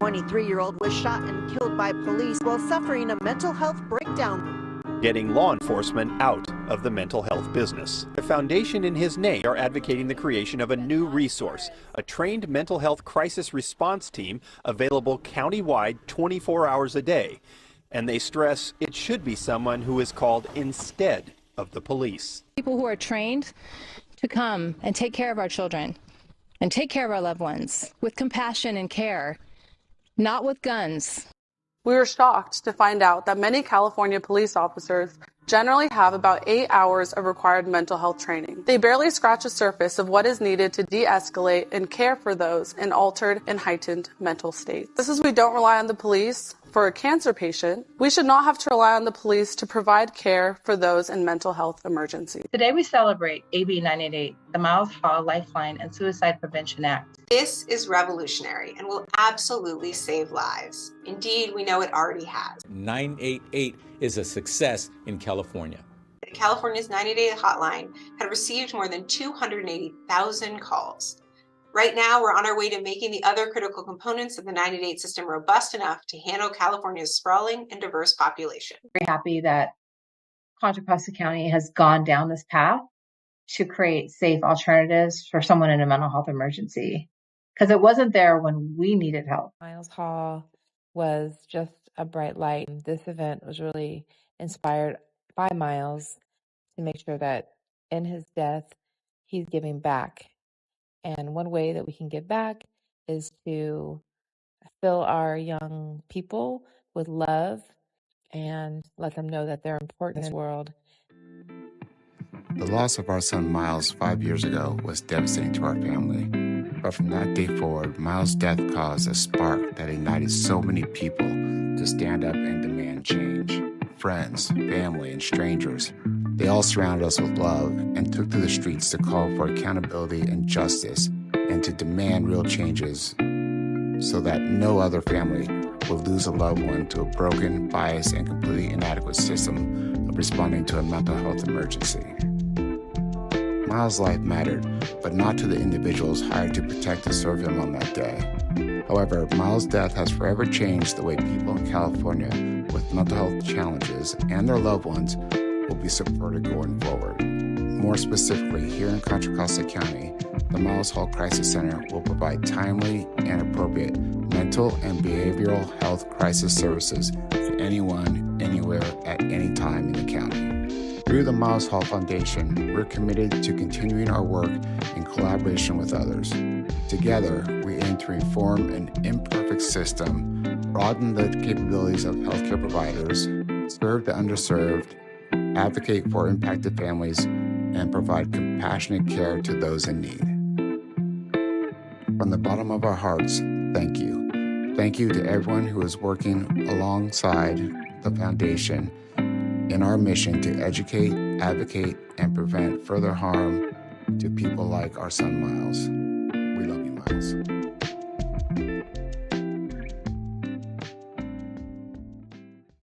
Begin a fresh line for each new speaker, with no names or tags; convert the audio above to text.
23-year-old was shot and killed by police while suffering a mental health breakdown.
Getting law enforcement out of the mental health business. The foundation in his name are advocating the creation of a new resource, a trained mental health crisis response team available countywide 24 hours a day. And they stress it should be someone who is called instead of the police.
People who are trained to come and take care of our children and take care of our loved ones with compassion and care, not with guns.
We were shocked to find out that many California police officers generally have about 8 hours of required mental health training. They barely scratch the surface of what is needed to de-escalate and care for those in altered and heightened mental states. Just as we don't rely on the police for a cancer patient, we should not have to rely on the police to provide care for those in mental health emergencies.
Today we celebrate AB 988, the Miles Hall Lifeline and Suicide Prevention Act.
This is revolutionary and will absolutely save lives. Indeed, we know it already has.
988 is a success in California.
California's 988 hotline had received more than 280,000 calls. Right now, we're on our way to making the other critical components of the 988 system robust enough to handle California's sprawling and diverse population.
Very happy that Contra Costa County has gone down this path to create safe alternatives for someone in a mental health emergency, because it wasn't there when we needed help.
Miles Hall was just a bright light. This event was really inspired by Miles to make sure that in his death, he's giving back. And one way that we can give back is to fill our young people with love and let them know that they're important in this world.
The loss of our son Miles 5 years ago was devastating to our family. But from that day forward, Miles' death caused a spark that ignited so many people to stand up and demand change. Friends, family, and strangers, they all surrounded us with love and took to the streets to call for accountability and justice and to demand real changes so that no other family would lose a loved one to a broken, biased, and completely inadequate system of responding to a mental health emergency. Miles' life mattered, but not to the individuals hired to protect and serve him on that day. However, Miles' death has forever changed the way people in California with mental health challenges and their loved ones will be supported going forward. More specifically, here in Contra Costa County, the Miles Hall Crisis Center will provide timely and appropriate mental and behavioral health crisis services to anyone, anywhere, at any time in the county. Through the Miles Hall Foundation, we're committed to continuing our work in collaboration with others. Together, we aim to reform an imperfect system, broaden the capabilities of healthcare providers, serve the underserved, advocate for impacted families, and provide compassionate care to those in need. From the bottom of our hearts, thank you. Thank you to everyone who is working alongside the Foundation in our mission to educate, advocate, and prevent further harm to people like our son Miles. We love you, Miles.